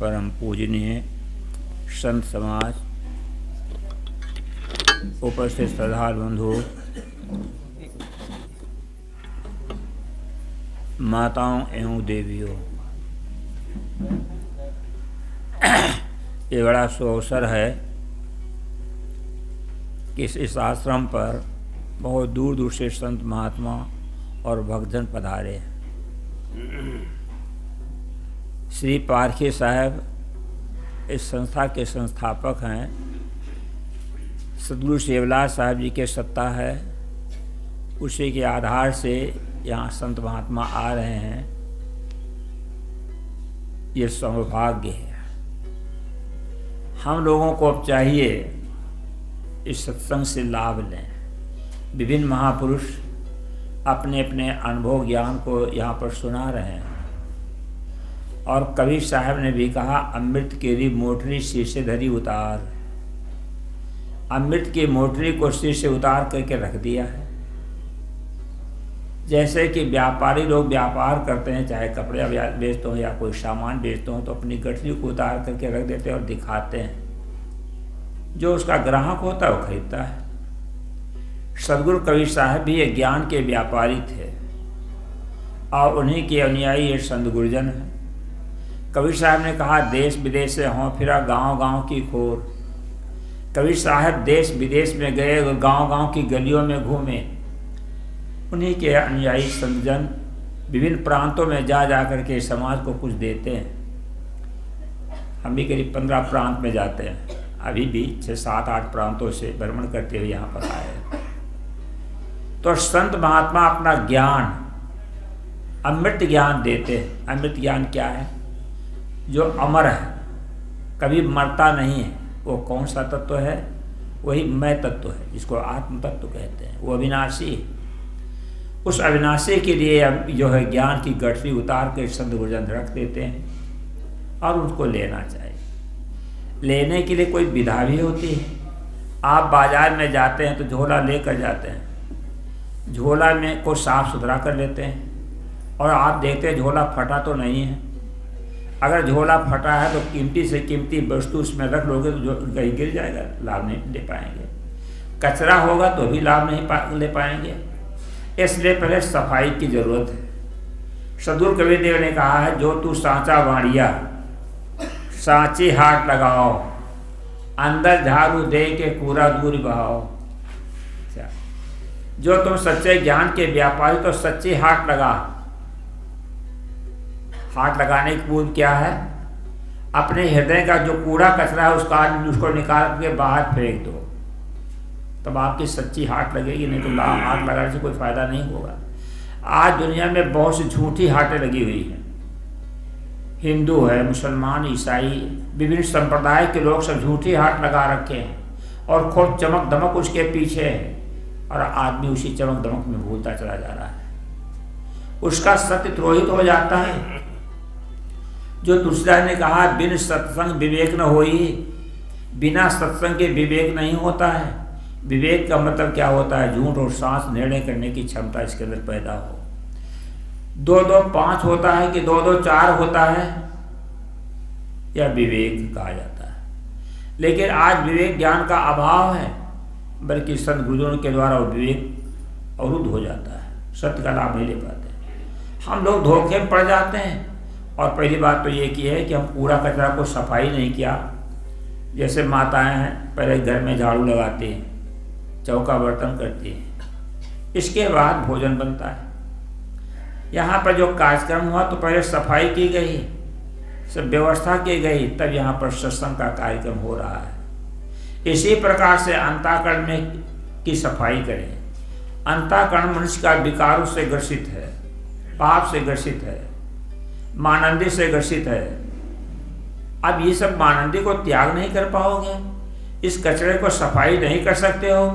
परम पूजनीय संत समाज, उपस्थित श्रद्धालु बंधु, माताओं एवं देवियों, ये बड़ा सुअवसर है कि इस आश्रम पर बहुत दूर दूर से संत महात्मा और भक्तजन पधारे। श्री पारखी साहब इस संस्था के संस्थापक हैं। सद्गुरु सेवलाल साहब जी के सत्ता है, उसी के आधार से यहाँ संत महात्मा आ रहे हैं। ये सौभाग्य है। हम लोगों को अब चाहिए इस सत्संग से लाभ लें। विभिन्न महापुरुष अपने अपने अनुभव ज्ञान को यहाँ पर सुना रहे हैं। और कबीर साहब ने भी कहा, अमृत केरी मोटरी सिर से धरी उतार। अमृत की मोटरी को सिर से उतार करके रख दिया है। जैसे कि व्यापारी लोग व्यापार करते हैं, चाहे कपड़े बेचते हो या कोई सामान बेचते हो, तो अपनी गठरी को उतार करके रख देते हैं और दिखाते हैं। जो उसका ग्राहक होता है वो खरीदता है। सद्गुरु कबीर साहब भी एक ज्ञान के व्यापारी थे और उन्हीं के अनुयायी ये संत गुरुजन हैं। कबीर साहब ने कहा, देश विदेश से हों फिरा गांव गांव की खोर। कबीर साहब देश विदेश में गए, गांव गांव की गलियों में घूमे। उन्हीं के अनुयायी संतजन विभिन्न प्रांतों में जा कर के समाज को कुछ देते हैं। हम भी करीब 15 प्रांत में जाते हैं। अभी भी 6, 7, 8 प्रांतों से भ्रमण करते हुए यहाँ पर आए हैं। तो संत महात्मा अपना ज्ञान, अमृत ज्ञान देते हैं। अमृत ज्ञान क्या है? जो अमर है, कभी मरता नहीं है। वो कौन सा तत्व है? वही मैं तत्व है, जिसको आत्म तत्व कहते हैं। वो अविनाशी है। उस अविनाशी के लिए जो है ज्ञान की गठरी उतार के संत गुरुजन रख देते हैं और उसको लेना चाहिए। लेने के लिए कोई विधा भी होती है। आप बाजार में जाते हैं तो झोला लेकर जाते हैं। झोला में को साफ सुथरा कर लेते हैं और आप देखते हैं झोला फटा तो नहीं है। अगर झोला फटा है तो कीमती से कीमती वस्तु उसमें रख लोगे तो कहीं गिर जाएगा, लाभ नहीं ले पाएंगे। कचरा होगा तो भी लाभ नहीं ले पाएंगे। इसलिए पहले सफाई की जरूरत है। सद्गुरु कबीर देव ने कहा है, जो तू सांचा बाड़िया सांची हाथ लगाओ, अंदर झाड़ू दे के कूड़ा दूर बहाओ। जो तुम सच्चे ज्ञान के व्यापारी तो सच्ची हाथ लगा। हाथ लगाने की पूर्व क्या है? अपने हृदय का जो कूड़ा कचरा है उसको निकाल के बाहर फेंक दो, तब आपकी सच्ची हाथ लगेगी। नहीं तो हाथ लगाने से कोई फायदा नहीं होगा। आज दुनिया में बहुत सी झूठी हाथें लगी हुई हैं। हिंदू है, मुसलमान, ईसाई, विभिन्न संप्रदाय के लोग सब झूठी हाथ लगा रखे हैं और खूब चमक दमक उसके पीछे है और आदमी उसी चमक दमक में भूलता चला जा रहा है। उसका सत्य द्रोहित हो जाता है। जो तुलसीदास ने कहा, बिन सत्संग विवेक न होई। बिना सत्संग के विवेक नहीं होता है। विवेक का मतलब क्या होता है? झूठ और सांस निर्णय करने की क्षमता इसके अंदर पैदा हो। 2-2 5 होता है कि 2-2 4 होता है, यह विवेक कहा जाता है। लेकिन आज विवेक ज्ञान का अभाव है, बल्कि संत गुरुजनों के द्वारा वो विवेक अवरुद्ध हो जाता है। सत्य का लाभ नहीं ले पाते। हम लोग धोखे में पड़ जाते हैं। और पहली बात तो ये की है कि हम कूड़ा कचरा को सफाई नहीं किया। जैसे माताएं हैं, पहले घर में झाड़ू लगाती हैं, चौका बर्तन करती हैं, इसके बाद भोजन बनता है। यहाँ पर जो कार्यक्रम हुआ तो पहले सफाई की गई, सब व्यवस्था की गई, तब यहाँ पर सत्संग का कार्यक्रम हो रहा है। इसी प्रकार से अंतःकरण में की सफाई करें। अंतःकरण मनुष्य का विकारों से ग्रसित है, पाप से ग्रसित है, मानंदी से ग्रसित है। अब ये सब मानंदी को त्याग नहीं कर पाओगे, इस कचरे को सफाई नहीं कर सकते हो,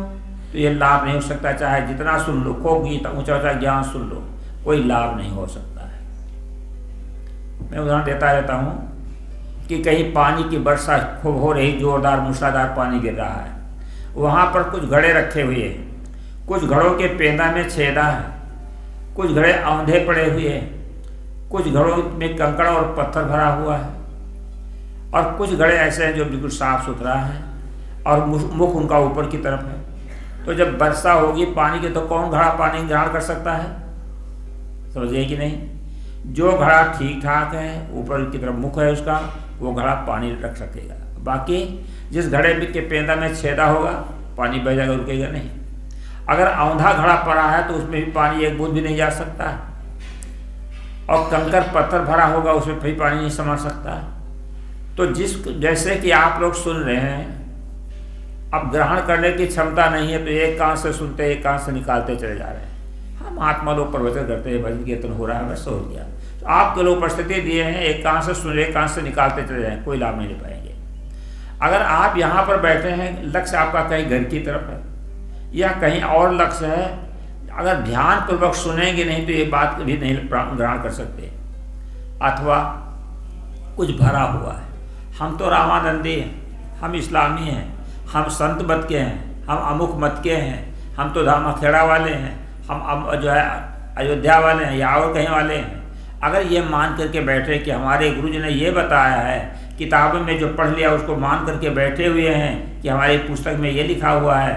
तो ये लाभ नहीं हो सकता। चाहे जितना सुन लो, खूब ऊंचा ऊंचा ज्ञान सुन लो, कोई लाभ नहीं हो सकता है। मैं उदाहरण देता रहता हूँ कि कहीं पानी की वर्षा खूब हो रही, जोरदार मूसलाधार पानी गिर रहा है। वहाँ पर कुछ घड़े रखे हुए हैं, कुछ घड़ों के पेंदा में छेदा है, कुछ घड़े औंधे पड़े हुए हैं, कुछ घड़ों में कंकड़ और पत्थर भरा हुआ है। और कुछ घड़े ऐसे हैं जो बिल्कुल साफ सुथरा है और मुख उनका ऊपर की तरफ है। तो जब वर्षा होगी पानी की, तो कौन घड़ा पानी ग्रहण कर सकता है? समझिए कि नहीं? जो घड़ा ठीक ठाक है, ऊपर की तरफ मुख है उसका, वो घड़ा पानी रख सकेगा। बाकी जिस घड़े के पेंदा में छेदा होगा, पानी बह जाएगा, रुकेगा नहीं। अगर औंधा घड़ा पड़ा है तो उसमें भी पानी एक बूंद भी नहीं जा सकता, और कंकर पत्थर भरा होगा उसमें भी पानी नहीं समा सकता। तो जैसे कि आप लोग सुन रहे हैं, अब ग्रहण करने की क्षमता नहीं है तो एक कान से सुनते एक कान से निकालते चले जा रहे हैं। हम आत्मा लोग प्रवचन करते हैं, भजन कीर्तन हो रहा है, वैसे हो गया। तो आपके लोग परिस्थिति दिए हैं, एक कान से सुन एक कान से निकालते चले जाएं, कोई लाभ नहीं ले पाएंगे। अगर आप यहाँ पर बैठे हैं, लक्ष्य आपका कहीं घर की तरफ है या कहीं और लक्ष्य है, अगर ध्यान पूर्वक सुनेंगे नहीं तो ये बात भी नहीं ग्रहण कर सकते। अथवा कुछ भरा हुआ है, हम तो रामानंदी हैं, हम इस्लामी हैं, हम संत मत के हैं, हम अमुक मत के हैं, हम तो धामाखेड़ा वाले हैं, हम जो है अयोध्या वाले हैं या और कहीं वाले हैं। अगर ये मान करके बैठे कि हमारे गुरु जी ने ये बताया है, किताबों में जो पढ़ लिया उसको मान करके बैठे हुए हैं कि हमारी पुस्तक में ये लिखा हुआ है,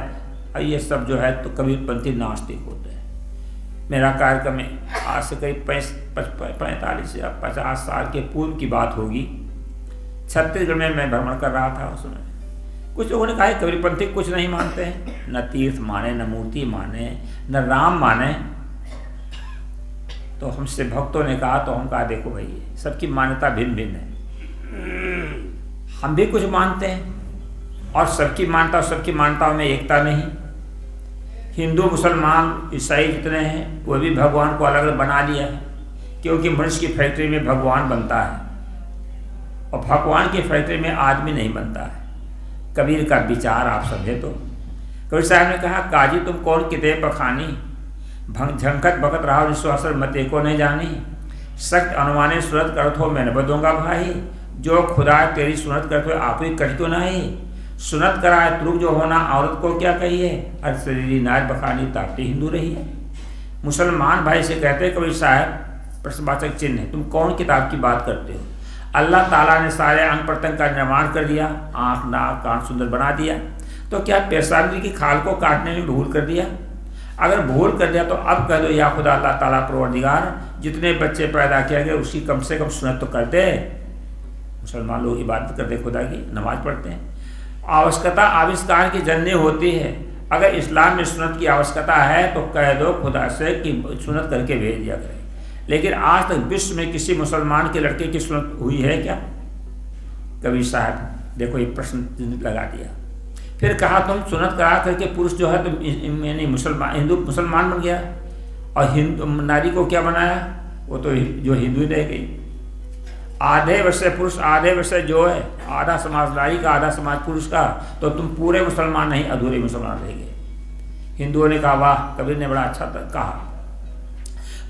और ये सब जो है तो कबीरपंथी नास्तिक होते हैं। मेरा कार्यक्रम आज से करीब 45 या 50 साल के पूर्व की बात होगी। छत्तीसगढ़ में मैं भ्रमण कर रहा था। उसमें कुछ लोगों ने कहा कबीरपंथी कुछ नहीं मानते हैं, न तीर्थ माने, न मूर्ति माने, न राम माने। तो हमसे भक्तों ने कहा, तो हम कहा देखो भाई सबकी मान्यता भिन्न भिन्न है, हम भी कुछ मानते हैं और सबकी मान्यताओं में एकता नहीं। हिंदू मुसलमान ईसाई जितने हैं वो भी भगवान को अलग अलग बना लिया है, क्योंकि मनुष्य की फैक्ट्री में भगवान बनता है और भगवान की फैक्ट्री में आदमी नहीं बनता है। कबीर का विचार आप समझे तो कबीर साहब ने कहा, काजी तुम कौन किते बखानी, झंखत बखत रहा विश्वासर मते को नहीं जानी, सख्त अनुमाने सूरत करत हो मैं न बदूंगा भाई, जो खुदा तेरी सुनत करते हो आप ही कट तो नहीं, सुनत कराए तुरुक जो होना औरत को क्या कहिए, अर शरीरी नार बखानी तापती हिंदू रही है। मुसलमान भाई से कहते हैं कबीर साहब, प्रश्नवाचक चिन्ह है, तुम कौन किताब की बात करते हो? अल्लाह ताला ने सारे अंग प्रत्यंग का निर्माण कर दिया, आँख नाक कान सुंदर बना दिया, तो क्या पेशाबी की खाल को काटने में भूल कर दिया? अगर भूल कर दिया तो अब कह दो, या खुदा अल्लाह ताला परवरदिगार जितने बच्चे पैदा किए गए उसकी कम से कम सुन्नत तो कर दे। मुसलमान लोग इबादत करते खुदा की, नमाज पढ़ते हैं। आवश्यकता आविष्कार की जननी होती है। अगर इस्लाम में सुन्नत की आवश्यकता है तो कह दो खुदा से कि सुन्नत करके भेज दिया करें। लेकिन आज तक विश्व में किसी मुसलमान के लड़के की सुन्नत हुई है क्या? कबीर साहब देखो ये प्रश्न लगा दिया। फिर कहा तुम सुन्नत करा करके पुरुष जो है तो यानी हिंदू मुसलमान बन गया, और हिंदू नारी को क्या बनाया? वो तो जो हिंदू रह गई। आधे वर्षे पुरुष आधे वर्षे जो है, आधा समाज नारी का आधा समाज पुरुष का, तो तुम पूरे मुसलमान नहीं अधूरे मुसलमान रह गए। हिंदुओं ने कहा वाह, कबीर ने बड़ा अच्छा कहा।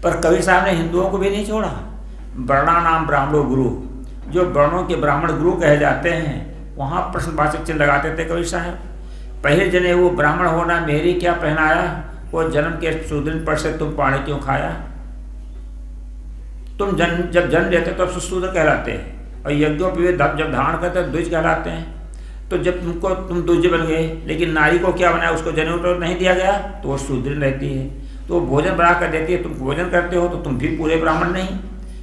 पर कबीर साहब ने हिंदुओं को भी नहीं छोड़ा। वर्णा नाम ब्राह्मणो गुरु, जो वर्णों के ब्राह्मण गुरु कहे जाते हैं वहाँ प्रश्नवाचक चिन्ह लगाते थे कबीर साहब। पहले जने वो ब्राह्मण होना मेरी क्या पहनाया, वो जन्म के सुदिन पर से तुम पानी क्यों खाया? तुम जब जन्म लेते तो अब शूद्र कहलाते हैं, और यज्ञोपवीत जब धारण करते तो द्विज कहलाते हैं। तो जब तुम द्विज बन गए, लेकिन नारी को क्या बनाया, उसको जनेऊ तो नहीं दिया गया, तो वो शूद्र रहती है। तो वो भोजन बना कर देती है, तुम भोजन करते हो तो तुम भी पूरे ब्राह्मण नहीं।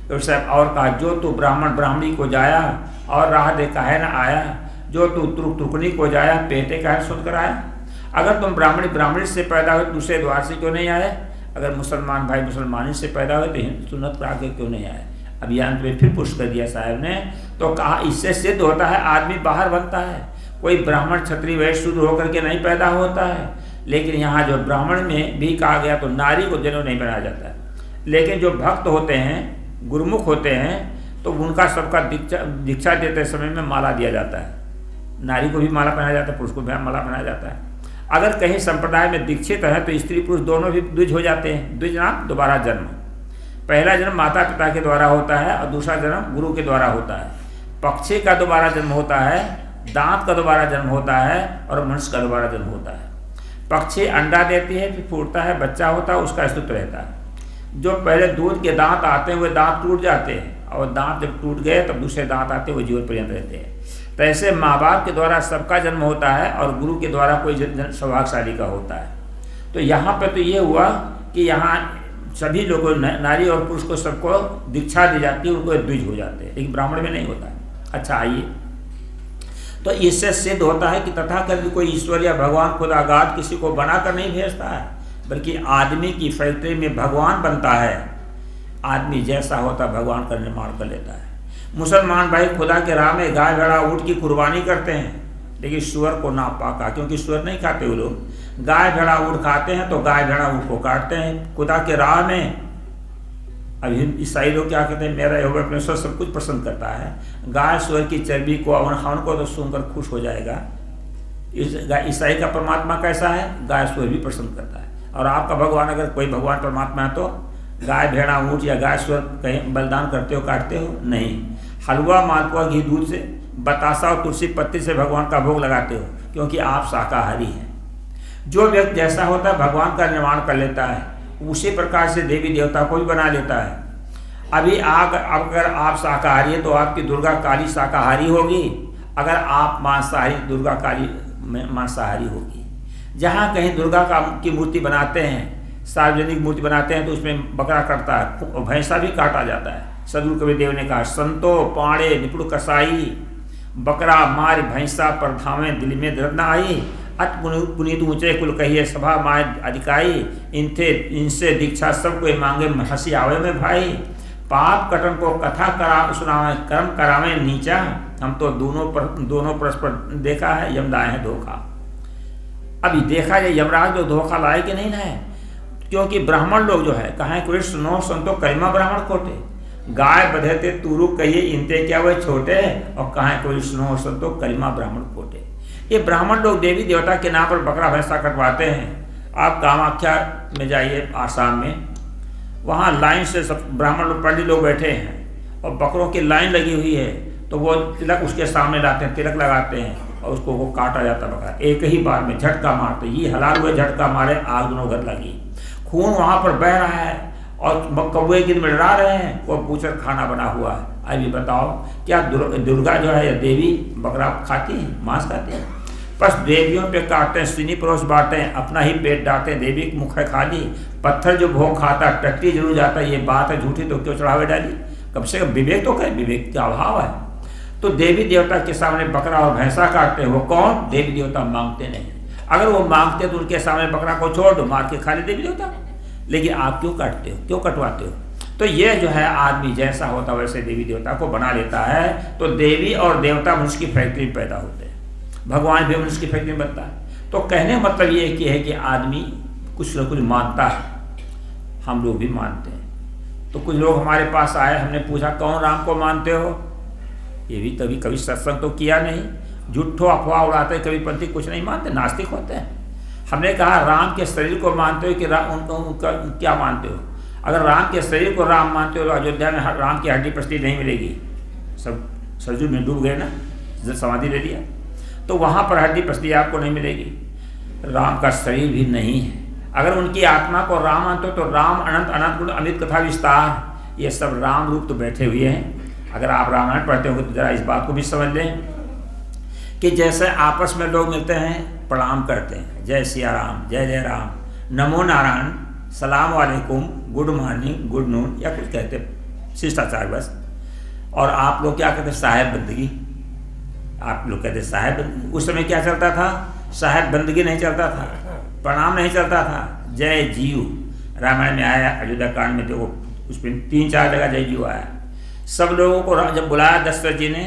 तो साहब और कहा, जो तू ब्राह्मण ब्राह्मणी को जाया और राह दे काहे न आया, जो तू तुकनी को जाया पेटे काहे सुन कर आया। अगर तुम ब्राह्मणी से पैदा हुए दूसरे द्वार से क्यों नहीं आए? अगर मुसलमान भाई मुसलमानी से पैदा हुए तो सुन्नत करा के क्यों नहीं आए? अभी अंत में फिर पुष्ट कर दिया साहब ने, तो कहा इससे सिद्ध होता है आदमी बाहर बनता है, कोई ब्राह्मण क्षत्रिय वैश्य शूद्र होकर के नहीं पैदा होता है। लेकिन यहाँ जो ब्राह्मण में भी कहा गया तो नारी को जनेऊ नहीं बनाया जाता है। लेकिन जो भक्त होते हैं, गुरुमुख होते हैं, तो उनका सबका दीक्षा देते समय में माला दिया जाता है। नारी को भी माला पहनाया जाता है, पुरुष को भी माला पहनाया जाता है। अगर कहीं संप्रदाय में दीक्षित है तो स्त्री पुरुष दोनों भी द्विज हो जाते हैं। द्विज नाम दोबारा जन्म। पहला जन्म माता पिता के द्वारा होता है और दूसरा जन्म गुरु के द्वारा होता है। पक्षी का दोबारा जन्म होता है, दांत का दोबारा जन्म होता है और मनुष्य का दोबारा जन्म होता है। पक्षी अंडा देती है, फिर फूटता है, बच्चा होता है, उसका अस्तित्व रहता है। जो पहले दूध के दांत आते हैं वे दांत टूट जाते हैं और दांत जब टूट गए तब दूसरे दांत आते, वो जीवन पर्यंत रहते हैं। तो ऐसे माँ बाप के द्वारा सबका जन्म होता है और गुरु के द्वारा कोई सौभाग्यशाली का होता है। तो यहाँ पे तो ये हुआ कि यहाँ सभी लोगों, नारी और पुरुष को, सबको दीक्षा दी जाती है, उनको द्विज हो जाते हैं, लेकिन ब्राह्मण में नहीं होता है। अच्छा आइए, तो इससे सिद्ध होता है कि तथाकथित कोई ईश्वर या भगवान खुद आगाध किसी को बनाकर नहीं भेजता है, बल्कि आदमी की फैक्ट्री में भगवान बनता है। आदमी जैसा होता भगवान का निर्माण कर लेता है। मुसलमान भाई खुदा के राह में गाय भेड़ा ऊँट की कुर्बानी करते हैं, लेकिन सुअर को नापाका, क्योंकि सुअर नहीं खाते वो लोग। गाय भेड़ा ऊँट खाते हैं तो गाय भेड़ा ऊँट को काटते हैं खुदा के राह में। अभी ईसाई लोग क्या कहते हैं, मेरा यहोवा परमेश्वर सब कुछ पसंद करता है। गाय सुअर की चर्बी को, अवन को तो सुनकर खुश हो जाएगा। ईसाई का परमात्मा कैसा है, गाय सुअर भी पसंद करता है। और आपका भगवान, अगर कोई भगवान परमात्मा है तो गाय भेड़ा ऊँट या गाय सुअर कहीं बलिदान करते हो, काटते हो? नहीं। हलवा मालपुआ घी दूध से, बतासा और तुलसी पत्ती से भगवान का भोग लगाते हो, क्योंकि आप शाकाहारी हैं। जो व्यक्ति जैसा होता है भगवान का निर्माण कर लेता है, उसी प्रकार से देवी देवता को भी बना लेता है। अभी अगर आप शाकाहारी हैं तो आपकी दुर्गा काली शाकाहारी होगी, अगर आप मांसाहारी, दुर्गा काली मांसाहारी होगी। जहाँ कहीं दुर्गा की मूर्ति बनाते हैं, सार्वजनिक मूर्ति बनाते हैं, तो उसमें बकरा कटता है, भैंसा भी काटा जाता है। सदगुरु कबीर देव ने कहा, संतो पाड़े निपुण कसाई, बकरा मार भैंसा पर धामे दिल में दर्द न आई। अत पुनीत ऊंचे कुल कहिए सभा माय अधिकाई, इनसे दीक्षा सबको मांगे हंसी आवे में भाई। पाप कटन को कथा करा सुनावे, कर्म करावे नीचा, हम तो दोनों परस्पर देखा है, यमदाए हैं धोखा। अभी देखा जाए यमराज जो धोखा लाए कि नहीं ना, क्योंकि ब्राह्मण लोग जो है, कहाँ कृष्ण नो संतो करिमा ब्राह्मण खोटे, गाय बधेते तुरु कहिए इनते क्या वह छोटे, और कहाँ कोई स्नो संतो करिमा ब्राह्मण खोटे। ये ब्राह्मण लोग देवी देवता के नाम पर बकरा भैंसा कटवाते हैं। आप कामाख्या में जाइए आसाम में, वहाँ लाइन से सब ब्राह्मण लोग, पंडित लोग बैठे हैं और बकरों की लाइन लगी हुई है, तो वो तिलक उसके सामने लाते हैं, तिलक लगाते हैं और उसको वो काटा जाता बकरा एक ही बार में, झटका मारते। ये हलाल हुए, झटका मारे, आग दोनों घर लगी, खून वहाँ पर बह रहा है और कौवे गिन मिलरा रहे हैं, वो पूछकर खाना बना हुआ है। अभी बताओ, क्या दुर्गा जो है या देवी बकरा खाती है, मांस खाती है? बस देवियों पे काटते हैं, सीनी परोस बांटते हैं, अपना ही पेट डालते हैं। देवी की मुख है खाली, पत्थर जो भोग खाता टट्टी जरूर जाता है। ये बात है झूठी, तो क्यों चढ़ावे डाली? कम से कम विवेक तो करें, विवेक का अभाव है। तो देवी देवता के सामने बकरा और भैंसा काटते हैं, वो कौन? देवी देवता मांगते नहीं। अगर वो मांगते तो उनके सामने बकरा को छोड़ दो, मार के खा ले देवी देवता। लेकिन आप क्यों काटते हो, क्यों कटवाते हो? तो ये जो है आदमी जैसा होता वैसे देवी देवता को बना लेता है। तो देवी और देवता मनुष्य की फैक्ट्री में पैदा होते हैं, भगवान भी मनुष्य की फैक्ट्री में बनता है। तो कहने मतलब ये है कि आदमी कुछ न कुछ मानता है, हम लोग भी मानते हैं। तो कुछ लोग हमारे पास आए, हमने पूछा कौन राम को मानते हो? ये भी कभी सत्संग तो किया नहीं, झूठो अफवाह उड़ाते, कभी पंथी कुछ नहीं मानते, नास्तिक होते हैं। हमने कहा राम के शरीर को मानते हो कि उनका क्या मानते हो? अगर राम के शरीर को राम मानते हो तो अयोध्या में राम की हड्डी पसली नहीं मिलेगी, सब सरजू में डूब गए ना, समाधि ले लिया, तो वहाँ पर हड्डी पसली आपको नहीं मिलेगी। राम का शरीर भी नहीं है। अगर उनकी आत्मा को राम मानते हो तो राम अनंत अनंत गुण अमित कथा विस्तार, ये सब राम रूप तो बैठे हुए हैं। अगर आप रामायण पढ़ते हो तो जरा इस बात को भी समझ लें कि जैसे आपस में लोग मिलते हैं, प्रणाम करते हैं, जय सिया राम, जय जय राम, नमो नारायण, सलाम वालेकुम, गुड मॉर्निंग, गुड नून, या कुछ कहते शिष्टाचार बस। और आप लोग क्या कहते? साहेब बंदगी। आप लोग कहते साहेब बंदगी। उस समय क्या चलता था? साहेब बंदगी नहीं चलता था, प्रणाम नहीं चलता था, जय जीव रामायण में आया, अयोध्या कांड में देखो उसमें 3-4 जगह जय जीव आया। सब लोगों को जब बुलाया दशरथ जी ने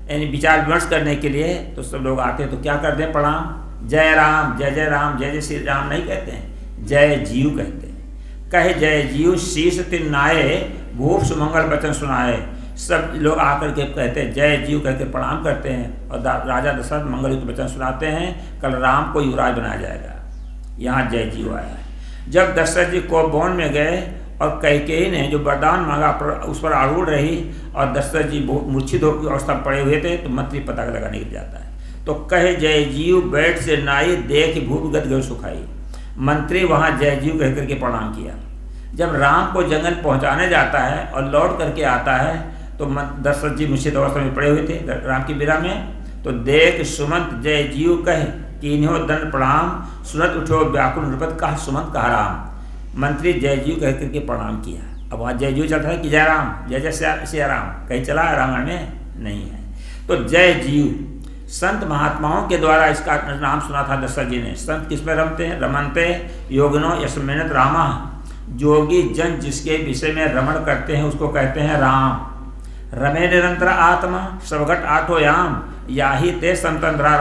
यानी विचार विमर्श करने के लिए, तो सब लोग आते हैं तो क्या करते हैं? प्रणाम, जय राम, जय जय राम, जय जय श्री राम नहीं कहते हैं, जय जीव कहते हैं। कहे जय जीव शीश तिन नाये, भूप सुमंगल वचन सुनाए। सब लोग आकर के कहते हैं जय जीव कहकर प्रणाम करते हैं और राजा दशरथ मंगलयुक्त वचन सुनाते हैं, कल राम को युवराज बनाया जाएगा। यहाँ जय जीव आया है। जब दशरथ जी कोपवन में गए और कैकेयी ने जो वरदान मांगा उस पर आरूढ़ रही और दशरथ जी मूर्छित होकर अवस्था पड़े हुए थे, तो मंत्री पता लगा निकल जाता है। तो कहे जय जीव बैठ से नाई, देख भूप गद गए सुखाई। मंत्री वहाँ जय जीव कह करके प्रणाम किया। जब राम को जंगल पहुँचाने जाता है और लौट करके आता है तो दशरथ जी मुझसे अवस्था में पड़े हुए थे राम की बिरा में। तो देख सुमंत जय जीव कह कीन्हो दंड प्रणाम, सुनत उठो व्याकुल नृपत कहा सुमंत कहा राम। मंत्री जय जीव कह करके प्रणाम किया। अब वहाँ जय जीव चलता है कि जय राम, जय जय सिया राम कहीं चला है रामायण में? नहीं है। तो जय जीव संत महात्माओं के द्वारा इसका नाम सुना था दशरथ जी ने। संत किस में रमते हैं? रमनते योगिनो यस्मिन्नत रामा। जोगी जन जिसके विषय में रमण करते हैं उसको कहते हैं राम। रमे निरंतर आत्मा सबघट आठो याम, याही ते संतंद्रा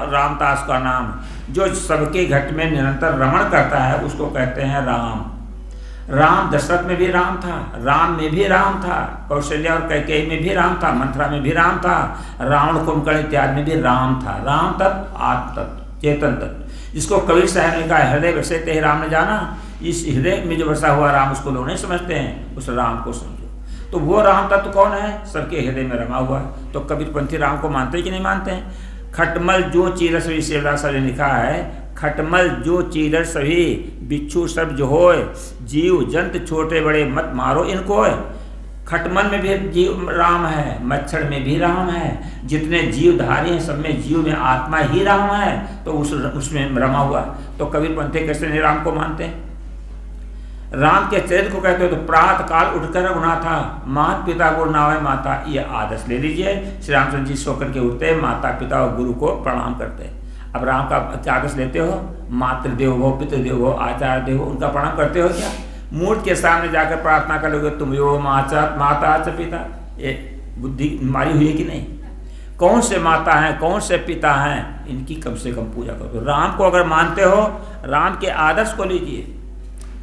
रामदास का नाम। जो सबके घट में निरंतर रमण करता है उसको कहते हैं राम। राम दशरथ में भी राम था, राम में भी राम था, कौशल्या और कैकेयी में भी राम था, मंथरा में भी राम था, रावण कुंभकर्ण इत्यादि में भी राम था। राम तत्व आत्म तत्व चेतन तत्व, जिसको कबीर साहब ने कहा हृदय बसे ते राम ने जाना। इस हृदय में जो बसा हुआ राम उसको लोग नहीं समझते हैं, उस राम को समझो। तो वो राम तत्व कौन है? सबके हृदय में रमा हुआ है। तो कबीरपंथी राम को मानते कि नहीं मानते हैं? खटमल जो चीर सभी शिवदास ने लिखा है, खटमल जो चीर सभी बिच्छू सब जो होए, जीव जंत छोटे बड़े मत मारो इनको। खटमल में भी जीव राम है, मच्छर में भी राम है, जितने जीवधारी हैं सब में जीव में आत्मा ही राम है। तो उसमें रमा हुआ। तो कबीरपंथी कैसे नहीं राम को मानते? राम के चरित्र को कहते हो तो प्रातः काल उठकर रघुनाथा, माता पिता गुरु नावे माता, ये आदर्श ले लीजिए। श्री रामचंद्र जी सो करके उठते, माता पिता और गुरु को प्रणाम करते। अब राम का क्या आदर्श लेते हो? मातृदेव हो, पितृदेव हो, आचार्य देव हो, उनका प्रणाम करते हो क्या? मूर्ति के सामने जाकर प्रार्थना कर लोगे तुम यो माता च पिता, ये बुद्धि मारी हुई है कि नहीं? कौन से माता हैं, कौन से पिता हैं, इनकी कम से कम पूजा करो। राम को अगर मानते हो, राम के आदर्श को लीजिए।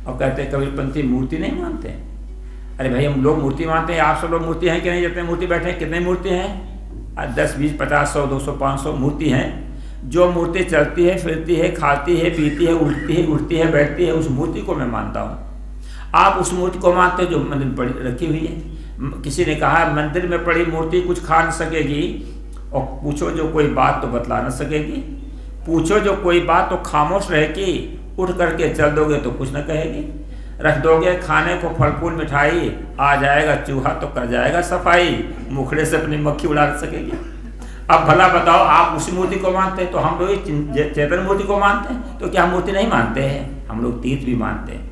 और कहते हैं कबीरपंथी मूर्ति नहीं मानते हैं। अरे भाई हम लोग मूर्ति मानते हैं, आप सब लोग मूर्ति हैं कि नहीं? जितने मूर्ति बैठे हैं कितने मूर्ति हैं? 10 20 50 100 200 500 मूर्ति हैं। जो मूर्ति चलती है, फिरती है, खाती है, पीती है, उठती है, बैठती है, उस मूर्ति को मैं मानता हूँ। आप उस मूर्ति को मानते जो मंदिर में पड़ी रखी हुई है। किसी ने कहा मंदिर में पड़ी मूर्ति कुछ खा न सकेगी, और पूछो जो कोई बात तो बतला न सकेगी। पूछो जो कोई बात तो खामोश रहेगी, उठ करके चल दोगे तो कुछ न कहेगी। रख दोगे खाने को फल फूल मिठाई, आ जाएगा चूहा तो कर जाएगा सफाई, मुखड़े से अपनी मक्खी उड़ा सकेगी। अब भला बताओ, आप उसी मूर्ति को मानते हैं तो हम लोग चेतन मूर्ति को मानते हैं। तो क्या हम मूर्ति नहीं मानते हैं? हम लोग तीर्थ भी मानते हैं।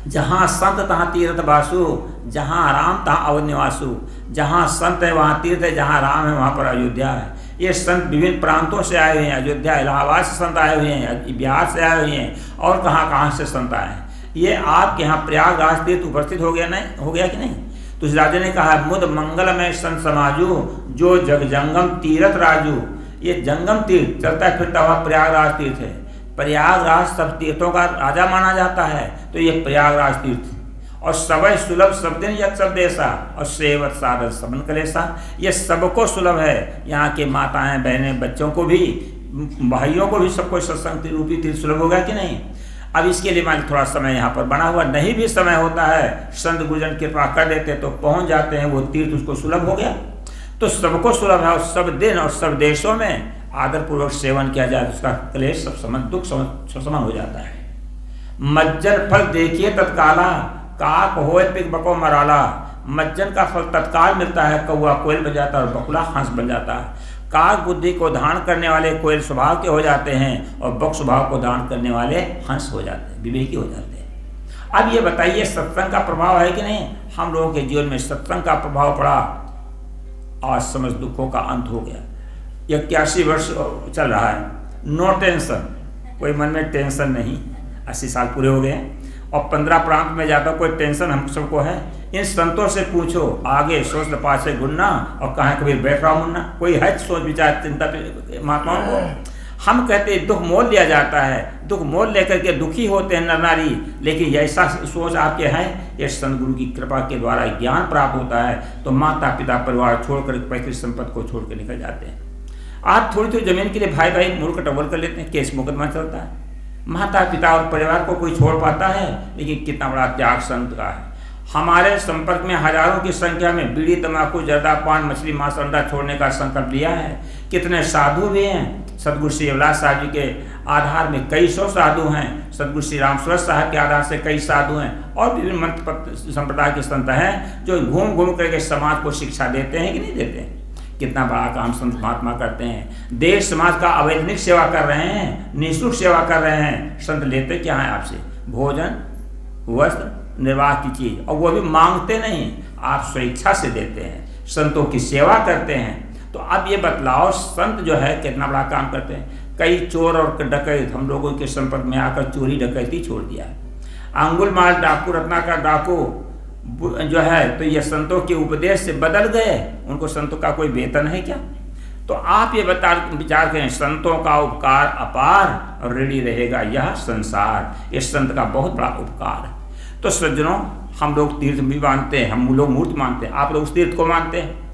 जहाँ संत तहाँ तीर्थ बासु, जहाँ राम तहाँ अवध निवासु। जहाँ संत है वहाँ तीर्थ है, जहाँ राम है वहाँ पर अयोध्या है। ये संत विभिन्न प्रांतों से आए हुए हैं। अयोध्या इलाहाबाद से संत आए हुए हैं, बिहार से आए हुए हैं, और कहाँ कहाँ से संत आए हैं। ये आपके यहाँ प्रयागराज तीर्थ उपस्थित हो गया नहीं? हो गया कि नहीं? तो इस राजा ने कहा मुद मंगल में संत समाजू, जो जग जंगम तीर्थ राजू। ये जंगम तीर्थ चलता फिरता हुआ प्रयागराज तीर्थ है। प्रयागराज सब तीर्थों का राजा माना जाता है। तो ये प्रयागराज तीर्थ और सबय सुलभ सब दिन यत सब देशा, और सेवत साधन सबन कलेसा। ये सबको सुलभ है। यहाँ के माताएं बहनें बच्चों को भी, भाइयों को भी, सबको सत्संग रूपी तीर्थ सुलभ होगा कि नहीं? अब इसके लिए मान थोड़ा समय यहाँ पर बना हुआ, नहीं भी समय होता है, संत गुरुजन कृपा कर देते तो पहुँच जाते हैं वो तीर्थ, उसको सुलभ हो गया। तो सबको सुलभ है, और सब दिन और सब देशों में आदरपूर्वक सेवन किया जाए, उसका क्लेश सब समझ दुख समन हो जाता है। मज्जन फल देखिए तत्काला, काक होए पिक बको मराला। मज्जन का फल तत्काल मिलता है, कौआ कोयल बन जाता है और बकुला हंस बन जाता है। काक बुद्धि को धारण करने वाले कोयल स्वभाव के हो जाते हैं, और बक स्वभाव को धारण करने वाले हंस हो जाते हैं, विवेकी हो जाते हैं। अब ये बताइए सत्संग का प्रभाव है कि नहीं? हम लोगों के जीवन में सत्संग का प्रभाव पड़ा, आज समझ दुखों का अंत हो गया। 81 वर्ष चल रहा है, नो टेंशन, कोई मन में टेंशन नहीं। 80 साल पूरे हो गए और 15 प्रांत में जाता कोई टेंशन हम सबको है। इन संतों से पूछो, आगे सोच न पाछे गुन्ना, और कहाँ कबीर बैठ रहा मुन्ना। कोई है सोच विचार चिंता महात्माओं को? हम कहते हैं दुख मोल लिया जाता है, दुख मोल लेकर के दुखी होते हैं नर नारी, लेकिन ऐसा सोच आपके है, ये संत गुरु की कृपा के द्वारा ज्ञान प्राप्त होता है तो माता पिता परिवार छोड़कर पैतृक संपत्ति को छोड़ कर निकल जाते हैं। आज थोड़ी थोड़ी जमीन के लिए भाई भाई मुड़ टवल कर लेते हैं, केस मुकदमा चलता है। माता पिता और परिवार को कोई छोड़ पाता है, लेकिन कितना बड़ा त्याग संत का है। हमारे संपर्क में हजारों की संख्या में बीड़ी, तंबाकू, जर्दा, पान, मछली, मांस, अंडा छोड़ने का संकल्प लिया है। कितने साधु भी हैं। सदगुरु श्री अविलास साहब जी के आधार में कई सौ साधु हैं। सदगुरु श्री राम सूरत साहब के आधार से कई साधु हैं और विभिन्न मंत्र संप्रदाय के संत हैं जो घूम घूम करके समाज को शिक्षा देते हैं कि नहीं देते हैं। कितना बड़ा काम संत महात्मा करते हैं। देश समाज का अवैतनिक सेवा कर रहे हैं, निःशुल्क सेवा कर रहे हैं। संत लेते क्या है आपसे? भोजन, वस्त्र, निर्वाह की चीज, और वो भी मांगते नहीं, आप स्वेच्छा से देते हैं, संतों की सेवा करते हैं। तो अब ये बतलाओ, संत जो है कितना बड़ा काम करते हैं। कई चोर और डकैत हम लोगों के संपर्क में आकर चोरी डकैती छोड़ दिया है। अंगुलमाल डाकू, रत्नाकर डाकू जो है, तो ये संतों के उपदेश से बदल गए। उनको संतों का कोई वेतन है क्या? तो आप ये विचार करें, संतों का उपकार अपार और ऋणी रहेगा यह संसार। इस संत का बहुत बड़ा उपकार है। तो सज्जनों, हम लोग तीर्थ भी मानते हैं, हम लोग मूर्ति मानते हैं, आप लोग उस तीर्थ को मानते हैं।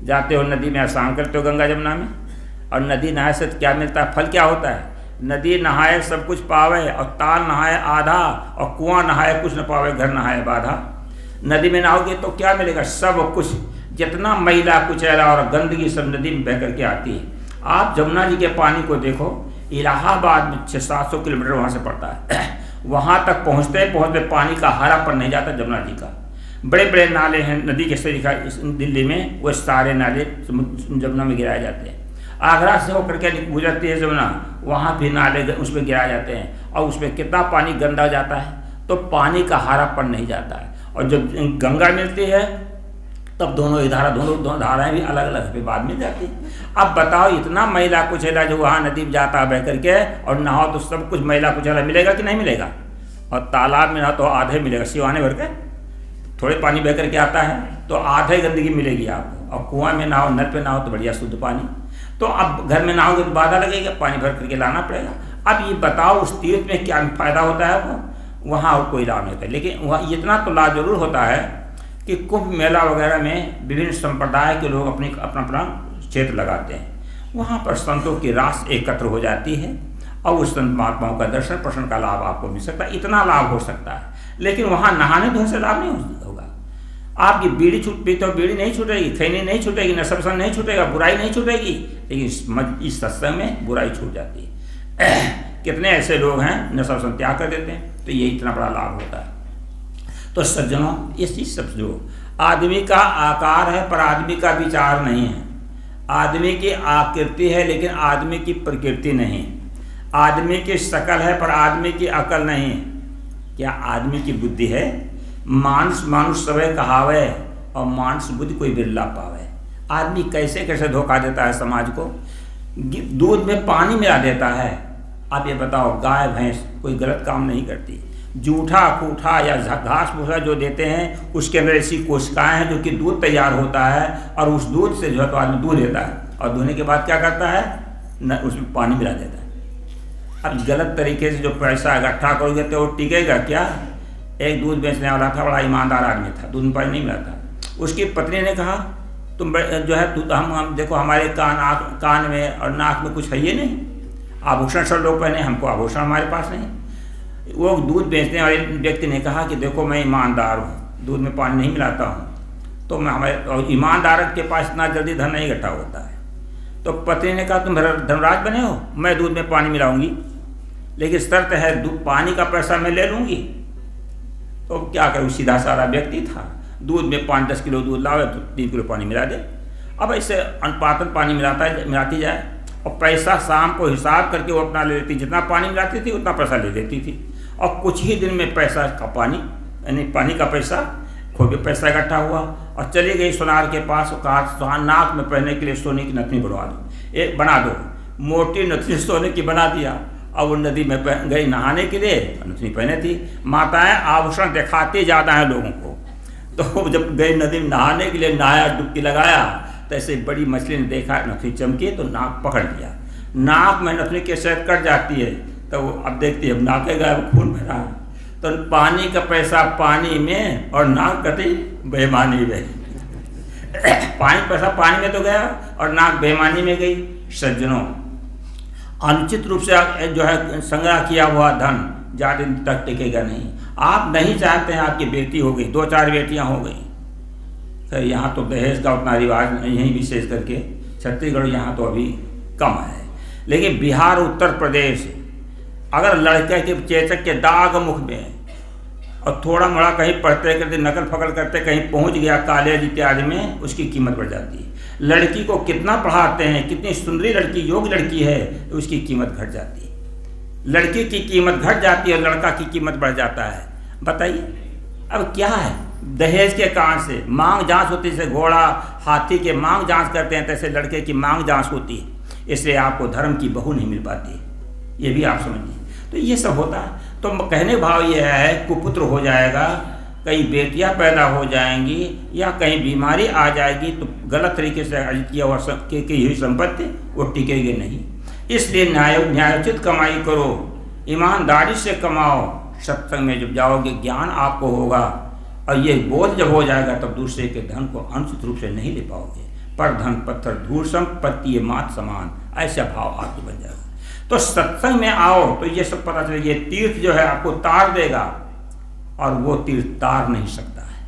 जाते हो नदी में स्नान करते हो गंगा जमुना में, और नदी नहाए से क्या मिलता है? फल क्या होता है? नदी नहाए सब कुछ पावे, और ताल नहाए आधा, और कुआं नहाए कुछ न पावे, घर नहाए बाधा। नदी में नहाओगे तो क्या मिलेगा? सब कुछ, जितना मैला कुचैला और गंदगी सब नदी में बह करके आती है। आप जमुना जी के पानी को देखो, इलाहाबाद में 600-700 किलोमीटर वहाँ से पड़ता है। वहाँ तक पहुँचते पहुँचते पानी का हरापन नहीं जाता जमुना जी का। बड़े बड़े नाले हैं नदी के सरीखा दिल्ली में, वो सारे नाले जमुना में गिराए जाते हैं। आगरा से होकर के गुजरती है जमुना, वहाँ भी नाले उसमें गिराए जाते हैं, और उसमें कितना पानी गंदा जाता है, तो पानी का हरापन नहीं जाता है। और जब गंगा मिलती है तब दोनों धाराएं भी अलग अलग बाद में जाती हैं। अब बताओ, इतना मैला कुचैला जो वहाँ नदी में जाता है बह करके, और नहाओ तो सब कुछ मैला कुचैला मिलेगा कि नहीं मिलेगा? और तालाब में ना तो आधे मिलेगा, सिवाने भर के थोड़े पानी बह करके आता है तो आधे गंदगी मिलेगी आपको। और कुआं में नहाओ, नल पे नहाओ तो बढ़िया शुद्ध पानी। तो अब घर में नहाओगे तो बाधा लगेगा, पानी भर करके लाना पड़ेगा। अब ये बताओ, उस तीर्थ में क्या फ़ायदा होता है आपको? वहाँ और कोई लाभ नहीं होता। लेकिन वहाँ इतना तो लाभ जरूर होता है कि कुंभ मेला वगैरह में विभिन्न संप्रदाय के लोग अपना अपना क्षेत्र लगाते हैं। वहाँ पर संतों की रास एकत्र हो जाती है, और उस संत महात्माओं का दर्शन प्रश्न का लाभ आपको मिल सकता है। इतना लाभ हो सकता है। लेकिन वहाँ नहाने धोने से लाभ नहीं होगा। आपकी बीड़ी छूटती तो बीड़ी नहीं छूटेगी, खैनी नहीं छूटेगी, नशा नहीं छूटेगा, बुराई नहीं छूटेगी, लेकिन इस सत्संग में बुराई छूट जाती है। कितने ऐसे लोग हैं नशा त्याग कर देते हैं। तो ये इतना बड़ा लाभ होता है। तो सज्जनों, इसी सब जो आदमी का आकार है पर आदमी का विचार नहीं है। आदमी की आकृति है लेकिन आदमी की प्रकृति नहीं। आदमी की शकल है पर आदमी की अकल नहीं। क्या आदमी की बुद्धि है? मानुष मानुष सवे कहावे, और मानुष बुद्धि कोई बिरला पावे। आदमी कैसे कैसे धोखा देता है समाज को। दूध में पानी मिला देता है। आप ये बताओ, गाय भैंस कोई गलत काम नहीं करती। जूठा कूठा या घास भूसा जो देते हैं, उसके अंदर ऐसी कोशिकाएं हैं जो कि दूध तैयार होता है, और उस दूध से जो है तो आदमी दूध देता है, और धोने के बाद क्या करता है? न उसमें पानी मिला देता है। अब गलत तरीके से जो पैसा इकट्ठा करोगे तो वो टिकेगा क्या? एक दूध बेचने वाला था, बड़ा ईमानदार आदमी था, दूध में पानी नहीं मिलाता। उसकी पत्नी ने कहा, तुम जो है हम देखो, हमारे कान में और नाक में कुछ है ये नहीं, आभूषण सब लोग पहने, हमको आभूषण हमारे पास नहीं। वो दूध बेचने वाले व्यक्ति ने कहा कि देखो, मैं ईमानदार हूँ, दूध में पानी नहीं मिलाता हूँ, तो मैं हमारे ईमानदार के पास इतना जल्दी धन नहीं इकट्ठा होता है। तो पत्नी ने कहा, तुम धनराज बने हो, मैं दूध में पानी मिलाऊंगी, लेकिन शर्त है पानी का पैसा मैं ले लूँगी। तो क्या करूँ, सीधा सारा व्यक्ति था, दूध में 5-10 किलो दूध लावे तो 3 किलो पानी मिला दे। अब ऐसे अनुपातन पानी मिलाती जाए, और पैसा शाम को हिसाब करके वो अपना ले लेती, जितना पानी मिलाती थी उतना पैसा ले लेती थी। और कुछ ही दिन में पैसा का पानी, यानी पानी का पैसा, खूब पैसा इकट्ठा हुआ, और चली गई सोनार के पास। कहा, नाक में पहनने के लिए सोने की नथनी बनवा दो, एक बना दो। मोटी नथनी सोने की बना दिया, और वो नदी में गई नहाने के लिए, नथनी पहने थी। माताएं आभूषण दिखाती ज़्यादा हैं लोगों को, तो जब गई नदी में नहाने के लिए, नहाया, डुबकी लगाया, तो ऐसे बड़ी मछली ने देखा, नथनी चमकी तो नाक पकड़ लिया। नाक में नथनी के शायद कट जाती है, तो अब देखती है नाके गया, खून भरा है। तो पानी का पैसा पानी में, और नाक कटी बेईमानी में। पैसा पानी में तो गया, और नाक बेईमानी में गई। सज्जनों, अनुचित रूप से जो है संग्रह किया हुआ धन ज़्यादा दिन तक टिकेगा नहीं। आप नहीं चाहते हैं आपकी बेटी हो गई, 2-4 बेटियां हो गई। खैर यहाँ तो दहेज का उतना रिवाज नहीं है, विशेष करके छत्तीसगढ़ यहाँ तो अभी कम है। लेकिन बिहार, उत्तर प्रदेश, अगर लड़के के चेचक के दाग मुख में और थोड़ा मोड़ा कहीं पढ़ते करते नकल फकल करते कहीं पहुंच गया कॉलेज इत्यादि में, उसकी कीमत बढ़ जाती है। लड़की को कितना पढ़ाते हैं, कितनी सुंदरी लड़की, योग्य लड़की है, तो उसकी कीमत घट जाती है। लड़की की कीमत घट जाती है और लड़का की कीमत बढ़ जाता है। बताइए अब क्या है? दहेज के कारण से मांग जांच होती है, जैसे घोड़ा हाथी के मांग जांच करते हैं तैसे लड़के की मांग जांच होती है, इसलिए आपको धर्म की बहू नहीं मिल पाती, ये भी आप समझिए। तो ये सब होता है। तो कहने भाव ये है कुपुत्र हो जाएगा, कई बेटियां पैदा हो जाएंगी या कहीं बीमारी आ जाएगी, तो गलत तरीके से अर्जित किया हुआ की हुई संपत्ति वो टिकेगी नहीं। इसलिए न्यायोचित कमाई करो, ईमानदारी से कमाओ। सत्संग में जब जाओगे ज्ञान आपको होगा, और ये बोझ जब हो जाएगा तब दूसरे के धन को अनुचित रूप से नहीं ले पाओगे। पर धन पत्थर धूल संपत्ति मात समान, ऐसा भाव आपको बन जाएगा। तो सत्संग में आओ तो ये सब पता चले, ये तीर्थ जो है आपको तार देगा और वो तीर्थ तार नहीं सकता है।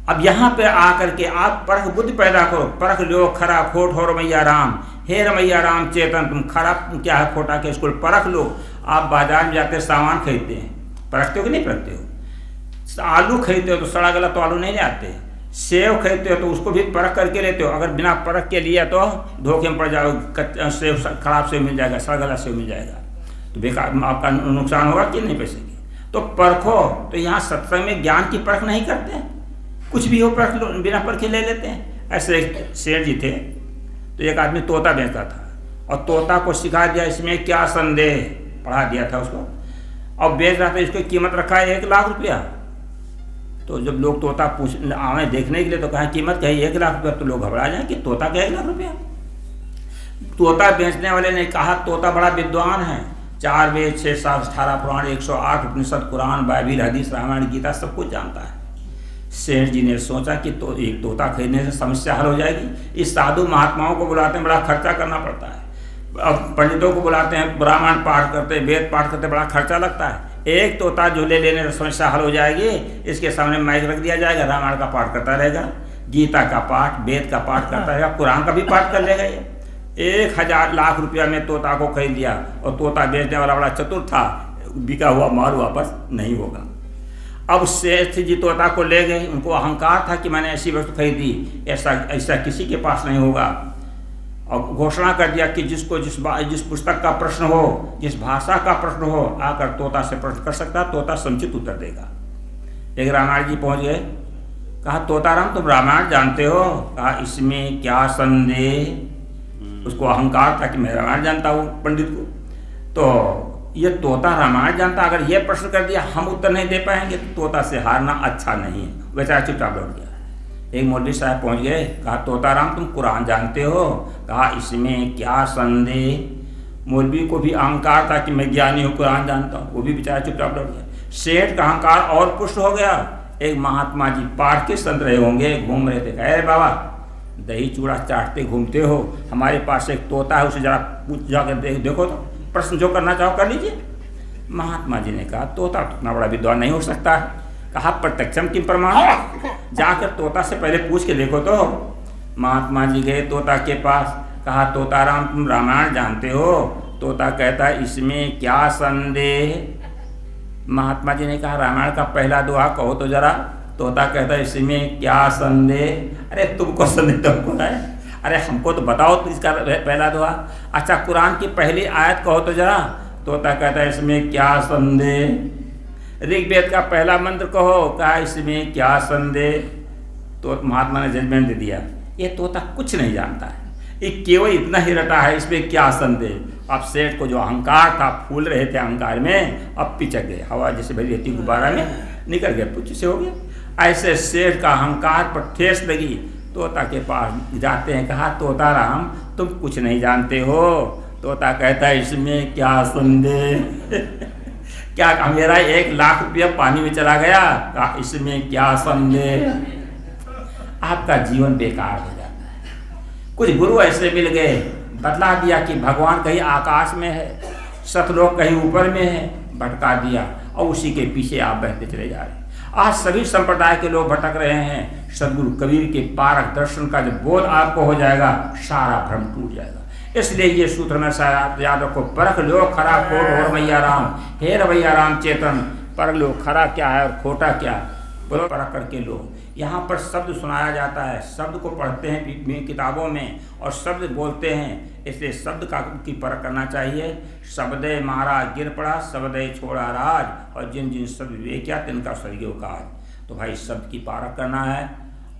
अब यहाँ पे आकर के आप परख बुद्धि पैदा करो, परख लो खरा खोट हो रमैया राम, हे रमैया राम चेतन, तुम खरा क्या है खोटा के स्कूल परख लो। आप बाजार में जाते सामान खरीदते हैं, परखते हो कि नहीं परखते हो? आलू खरीदते हो तो सड़ा गला तो आलू नहीं ले आते, सेव खरीदते हो तो उसको भी परख करके लेते हो। अगर बिना परख के लिए तो धोखे में पड़ जाओ, सेव खराब सेव मिल जाएगा, सड़ा गला सेव मिल जाएगा, तो बेकार आपका नुकसान होगा कि नहीं पैसे की। तो परखो। तो यहाँ सत्संग में ज्ञान की परख नहीं करते, कुछ भी हो परख लो, बिना परखे ले लेते हैं। ऐसे एक सेठ जी थे, तो एक आदमी तोता बेचता था और तोता को सिखा दिया इसमें क्या संदेह, पढ़ा दिया था उसको, और बेच रहा था। इसकी कीमत रखा है 1 लाख रुपया। तो जब लोग तोता आवे देखने के लिए तो कहा कीमत कही 1 लाख रुपया, तो लोग घबरा जाए कि तोता का 1 लाख रुपया। तोता बेचने वाले ने कहा तोता बड़ा विद्वान है, 4 वेद 6 शास्त्र 18 पुराण 108 उपनिषद कुरान बाइबिल हदीस रामायण गीता सब कुछ जानता है। सेठ जी ने सोचा कि तो एक तोता खरीदने से समस्या हल हो जाएगी। इस साधु महात्माओं को बुलाते हैं, बड़ा खर्चा करना पड़ता है। अब पंडितों को बुलाते हैं, रामायण पाठ करते हैं, वेद पाठ करते, बड़ा खर्चा लगता है। एक तोता जो ले लेने से समस्या हल हो जाएगी, इसके सामने माइक रख दिया जाएगा, रामायण का पाठ करता रहेगा, गीता का पाठ, वेद का पाठ करता रहेगा, कुरान का भी पाठ कर लेगा। ये 1000 लाख रुपया में तोता को खरीद लिया, और तोता बेचने वाला बड़ा चतुर था, बिका हुआ माल वापस नहीं होगा। अब सेठ जी तोता को ले गए, उनको अहंकार था कि मैंने ऐसी वस्तु खरीदी, ऐसा किसी के पास नहीं होगा। और घोषणा कर दिया कि जिसको जिस पुस्तक का प्रश्न हो, जिस भाषा का प्रश्न हो, आकर तोता से प्रश्न कर सकता, तोता समुचित उत्तर देगा। एक रामायण जी पहुंच गए, कहा तोताराम तुम रामायण जानते हो? कहा इसमें क्या संदेह। उसको अहंकार था कि मैं रामायण जानता हूँ पंडित को, तो ये तोता रामायण जानता, अगर ये प्रश्न कर दिया हम उत्तर नहीं दे पाएंगे तो तोता से हारना अच्छा नहीं है। बेचारा चुपचाप लौट गया। एक मौलवी साहब पहुंच गए, कहा तोताराम तुम कुरान जानते हो? कहा इसमें क्या संदेह। मौलवी को भी अहंकार था कि मैं ज्ञानी हूँ, कुरान जानता हूँ, वो भी बेचारा चुपचाप लौट गया। सेठ का अहंकार और पुष्ट हो गया। एक महात्मा जी पाठ के संत रहे होंगे, घूम रहे थे, अरे बाबा दही चूड़ा चाटते घूमते हो, हमारे पास एक तोता है, उसे जरा पूछ जाकर देखो तो, प्रश्न जो करना चाहो कर लीजिए। महात्मा जी ने कहा तोता इतना बड़ा विद्वान नहीं हो सकता है। कहा प्रत्यक्षम किम प्रमाण, जाकर तोता से पहले पूछ के देखो तो। महात्मा जी गए तोता के पास, कहा तोताराम तुम रामायण जानते हो? तोता कहता इसमें क्या संदेह। महात्मा जी ने कहा रामायण का पहला दोहा कहो तो जरा। तोता कहता इसमें क्या संदेह। अरे तुमको संदेह तुमको है, अरे हमको तो बताओ तो इसका पहला दोहा। अच्छा कुरान की पहली आयत कहो तो जरा। तोता कहता है इसमें क्या संदेह। ऋग्वेद का पहला मंत्र कहो, कहा इसमें क्या संदेह। तो महात्मा ने जजमेंट दे दिया ये तोता कुछ नहीं जानता है, ये केवल इतना ही रटा है, इसमें क्या संदेह। अब सेठ को जो अहंकार था, फूल रहे थे अहंकार में, अब पिचक गए, हवा जैसे भरी रहती गुब्बारा में निकल गया, कुछ से हो गया। ऐसे सेठ का अहंकार पर ठेस लगी। तोता के पास जाते हैं, कहा तोताराम तुम कुछ नहीं जानते हो। तोता कहता है इसमें क्या संदेह। क्या मेरा 1 लाख रुपया पानी में चला गया? कहा इसमें क्या संदेह। आपका जीवन बेकार हो जाता है। कुछ गुरु ऐसे मिल गए, बतला दिया कि भगवान कहीं आकाश में है, सतलोक कहीं ऊपर में है, भटका दिया। और उसी के पीछे आप बहते चले जा रहे हैं। आज सभी संप्रदाय के लोग भटक रहे हैं। सदगुरु कबीर के पारक दर्शन का जब बोध आपको हो जाएगा, सारा भ्रम टूट जाएगा। इसलिए ये सूत्र में याद रखो, परख लो खरा खोट हो रवैया राम, हे रवैया राम चेतन, परख लो खरा क्या है और खोटा क्या, बोलो परख करके लो। यहाँ पर शब्द सुनाया जाता है, शब्द को पढ़ते हैं किताबों में और शब्द बोलते हैं, इसलिए शब्द की परख करना चाहिए। शब्दे मारा गिर पड़ा, शब्दे छोड़ा राज, और जिन जिन शब्द वे क्या तिनका स्वर्गीय काज। तो भाई शब्द की परख करना है,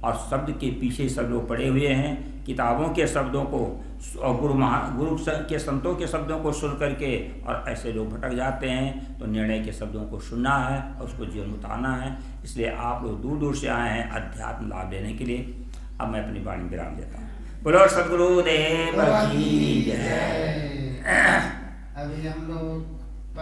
और शब्द के पीछे सब लोग पड़े हुए हैं। किताबों के शब्दों को और गुरु के संतों के शब्दों को सुन करके और ऐसे लोग भटक जाते हैं। तो निर्णय के शब्दों को सुनना है और उसको जीवन में उतारना है। इसलिए आप लोग दूर दूर से आए हैं अध्यात्म लाभ लेने के लिए। अब मैं अपनी वाणी विराम देता हूँ। बोलो सद्गुरुदेव की जय। अभी हम लोग